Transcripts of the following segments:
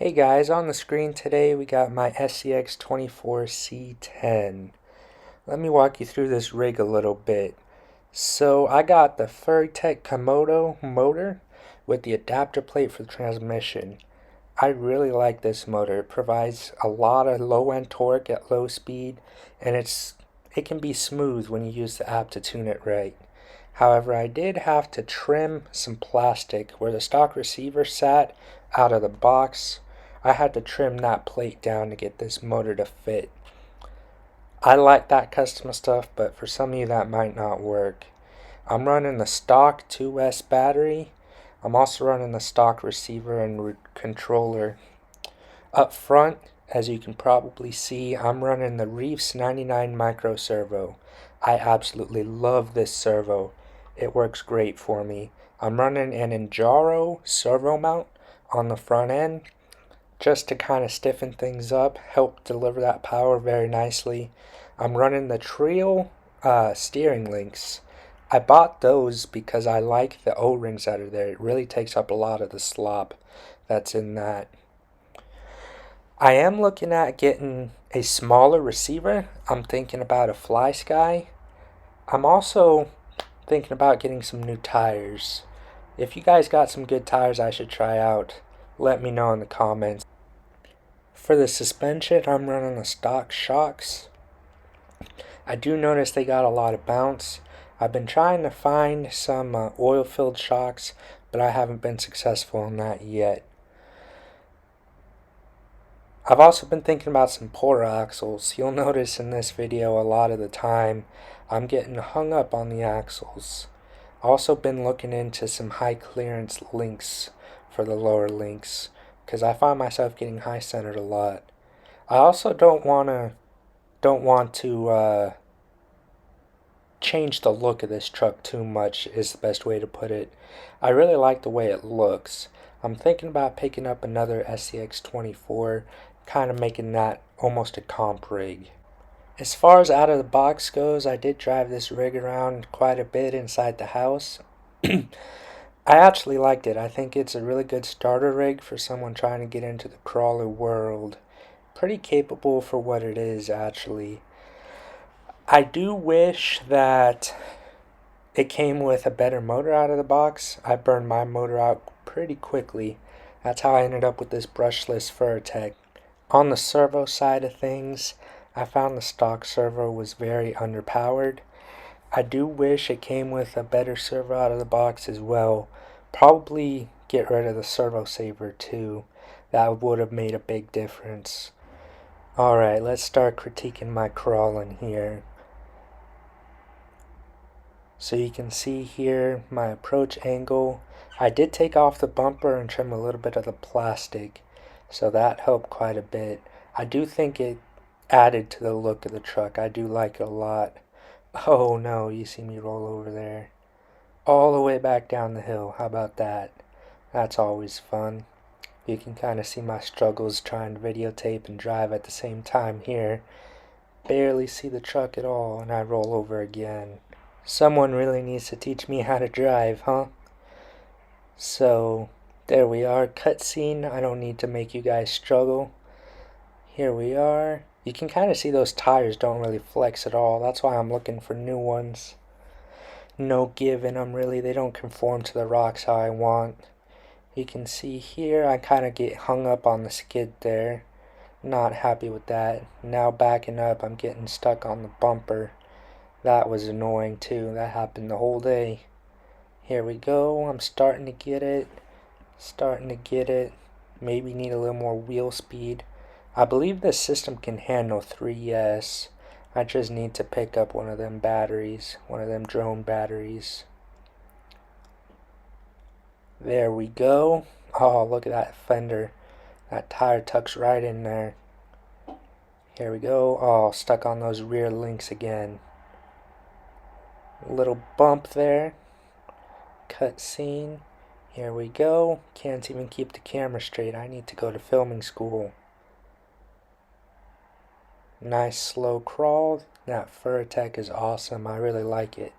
Hey guys, on the screen today we got my SCX 24C10. Let me walk you through this rig a little bit. So I got the Furitech Komodo motor with the adapter plate for the transmission. I really like this motor. It provides a lot of low end torque at low speed, and it can be smooth when you use the app to tune it right. However, I did have to trim some plastic where the stock receiver sat out of the box. I had to trim that plate down to get this motor to fit. I like that custom stuff, but for some of you that might not work. I'm running the stock 2S battery. I'm also running the stock receiver and controller. Up front, as you can probably see, I'm running the Reefs 99 micro servo. I absolutely love this servo. It works great for me. I'm running an Enjaro servo mount on the front end just to kind of stiffen things up, help deliver that power very nicely. I'm running the Trio steering links. I bought those because I like the O-rings that are there. It really takes up a lot of the slop that's in that. I am looking at getting a smaller receiver. I'm thinking about a Fly Sky. I'm also thinking about getting some new tires. If you guys got some good tires I should try out, let me know in the comments. For the suspension, I'm running the stock shocks. I do notice they got a lot of bounce. I've been trying to find some oil-filled shocks, but I haven't been successful in that yet. I've also been thinking about some Porter axles. You'll notice in this video a lot of the time I'm getting hung up on the axles. Also been looking into some high clearance links for the lower links because I find myself getting high centered a lot. I also don't want to change the look of this truck too much is the best way to put it. I really like the way it looks. I'm thinking about picking up another SCX 24, kind of making that almost a comp rig. As far as out of the box goes, I did drive this rig around quite a bit inside the house. I actually liked it. I think it's a really good starter rig for someone trying to get into the crawler world. Pretty capable for what it is, actually. I do wish that it came with a better motor out of the box. I burned my motor out pretty quickly. That's how I ended up with this brushless Furitech. On the servo side of things, I found the stock servo was very underpowered. I do wish it came with a better servo out of the box as well. Probably get rid of the servo saver too. That would have made a big difference. Alright, let's start critiquing my crawling here. So you can see here my approach angle. I did take off the bumper and trim a little bit of the plastic, so that helped quite a bit. I do think it added to the look of the truck. I do like it a lot. Oh no, you see me roll over there. All the way back down the hill. How about that? That's always fun. You can kind of see my struggles trying to videotape and drive at the same time here. Barely see the truck at all, and I roll over again. Someone really needs to teach me how to drive, huh? So, there we are. Cutscene. I don't need to make you guys struggle. Here we are. You can kind of see those tires don't really flex at all. That's why I'm looking for new ones. No give in them really. They don't conform to the rocks how I want. You can see here I kind of get hung up on the skid there. Not happy with that. Now backing up, I'm getting stuck on the bumper. That was annoying too. That happened the whole day. Here we go. I'm starting to get it. Maybe need a little more wheel speed. I believe this system can handle 3S. I just need to pick up one of them batteries. One of them drone batteries. There we go. Oh, look at that fender. That tire tucks right in there. Here we go. Oh, stuck on those rear links again. Little bump there. Cutscene. Here we go. Can't even keep the camera straight. I need to go to filming school. Nice slow crawl. That Furitech is awesome. I really like it.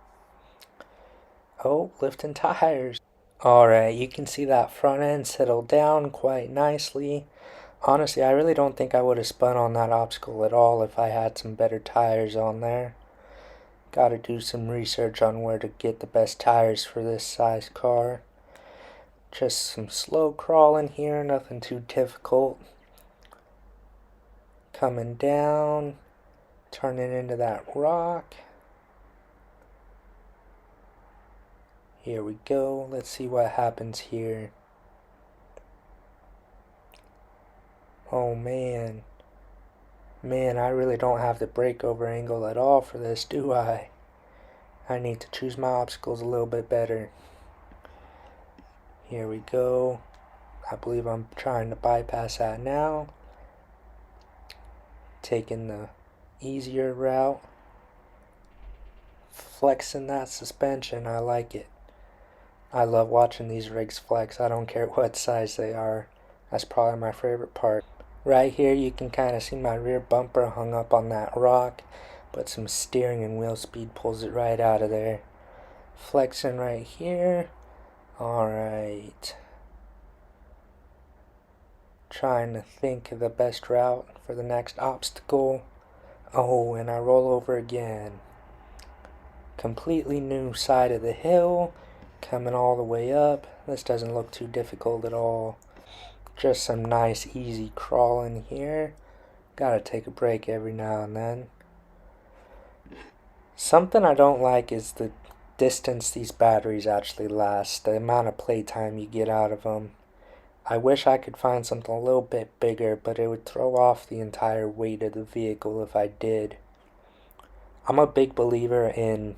Oh, lifting tires. Alright, you can see that front end settled down quite nicely. Honestly, I really don't think I would have spun on that obstacle at all if I had some better tires on there. Gotta do some research on where to get the best tires for this size car. Just some slow crawling here, nothing too difficult. Coming down, turning into that rock. Here we go. Let's see what happens here. Oh man. Man, I really don't have the breakover angle at all for this, do I? I need to choose my obstacles a little bit better. Here we go. I believe I'm trying to bypass that now. Taking the easier route. Flexing that suspension, I like it. I love watching these rigs flex. I don't care what size they are. That's probably my favorite part. Right here you can kind of see my rear bumper hung up on that rock, but some steering and wheel speed pulls it right out of there. Flexing right here. Alright. Trying to think of the best route for the next obstacle. Oh, and I roll over again. Completely new side of the hill. Coming all the way up. This doesn't look too difficult at all. Just some nice easy crawling here. Gotta take a break every now and then. Something I don't like is the distance these batteries actually last, the amount of playtime you get out of them. I wish I could find something a little bit bigger, but it would throw off the entire weight of the vehicle if I did. I'm a big believer in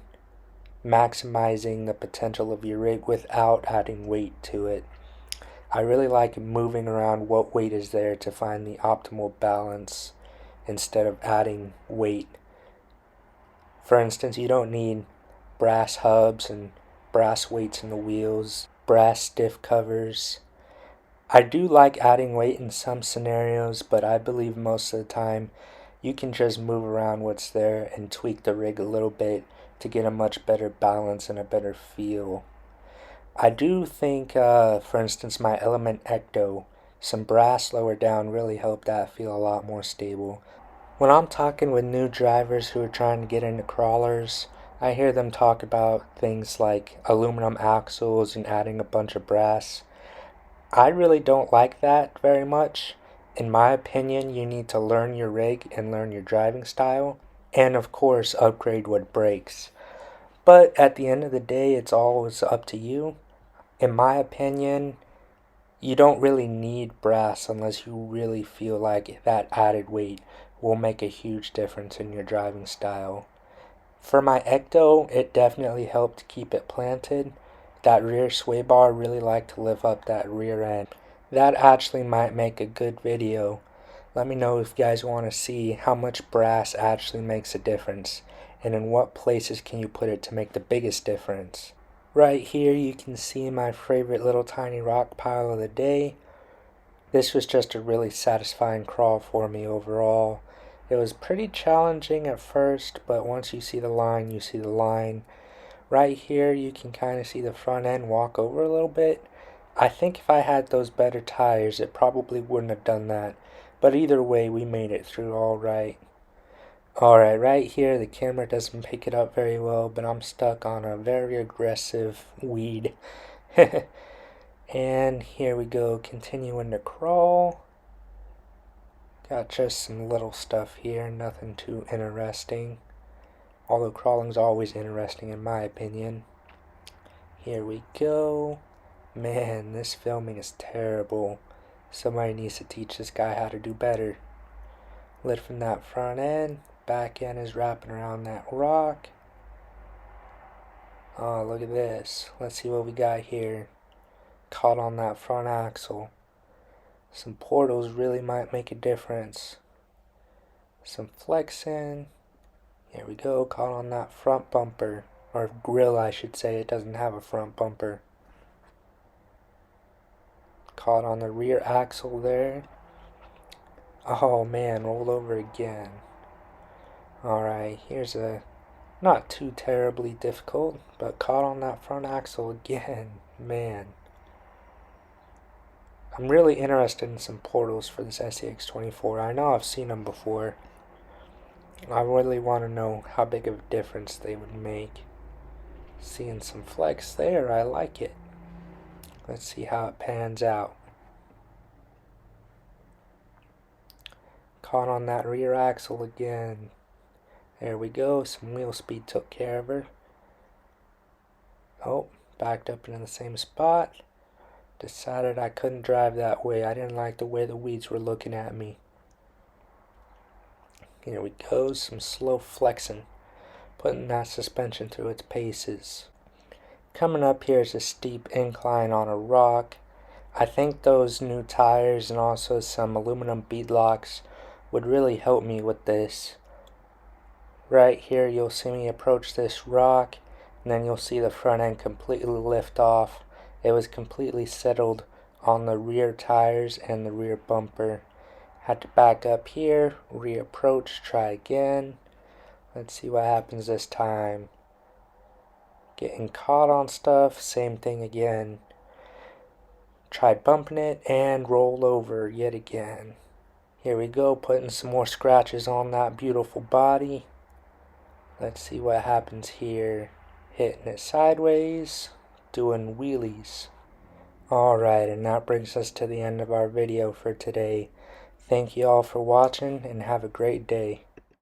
maximizing the potential of your rig without adding weight to it. I really like moving around what weight is there to find the optimal balance instead of adding weight. For instance, you don't need brass hubs and brass weights in the wheels, brass stiff covers. I do like adding weight in some scenarios, but I believe most of the time you can just move around what's there and tweak the rig a little bit to get a much better balance and a better feel. I do think, for instance, my Element Ecto, some brass lower down really helped that feel a lot more stable. When I'm talking with new drivers who are trying to get into crawlers, I hear them talk about things like aluminum axles and adding a bunch of brass. I really don't like that very much. In my opinion, you need to learn your rig and learn your driving style, and of course upgrade what breaks. But at the end of the day, it's always up to you. In my opinion, you don't really need brass unless you really feel like that added weight will make a huge difference in your driving style. For my Ecto, it definitely helped keep it planted. That rear sway bar really liked to lift up that rear end. That actually might make a good video. Let me know if you guys want to see how much brass actually makes a difference, and in what places can you put it to make the biggest difference. Right here you can see my favorite little tiny rock pile of the day. This was just a really satisfying crawl for me overall. It was pretty challenging at first, but once you see the line, you see the line. Right here you can kind of see the front end walk over a little bit. I think if I had those better tires, it probably wouldn't have done that. But either way, we made it through all right. Alright, right here the camera doesn't pick it up very well, but I'm stuck on a very aggressive weed. And here we go, continuing to crawl. Got just some little stuff here, nothing too interesting. Although crawling's always interesting in my opinion. Here we go. Man, this filming is terrible. Somebody needs to teach this guy how to do better. Lifting that front end. Back end is wrapping around that rock. Oh, look at this. Let's see what we got here. Caught on that front axle. Some portals really might make a difference. Some flexing. Here we go. Caught on that front bumper. Or grill, I should say. It doesn't have a front bumper. Caught on the rear axle there. Oh man, rolled over again. Alright, here's a not too terribly difficult, but caught on that front axle again. Man. I'm really interested in some portals for this SCX 24. I know I've seen them before. I really want to know how big of a difference they would make. Seeing some flex there, I like it. Let's see how it pans out. Caught on that rear axle again. There we go, some wheel speed took care of her. Oh, backed up into the same spot. Decided I couldn't drive that way. I didn't like the way the weeds were looking at me. Here we go, some slow flexing. Putting that suspension through its paces. Coming up here is a steep incline on a rock. I think those new tires and also some aluminum beadlocks would really help me with this. Right here you'll see me approach this rock, and then you'll see the front end completely lift off. It was completely settled on the rear tires and the rear bumper. Had to back up here, reapproach, try again. Let's see what happens this time. Getting caught on stuff, same thing again. Try bumping it and roll over yet again. Here we go, putting some more scratches on that beautiful body. Let's see what happens here. Hitting it sideways, doing wheelies. Alright, and that brings us to the end of our video for today. Thank you all for watching and have a great day.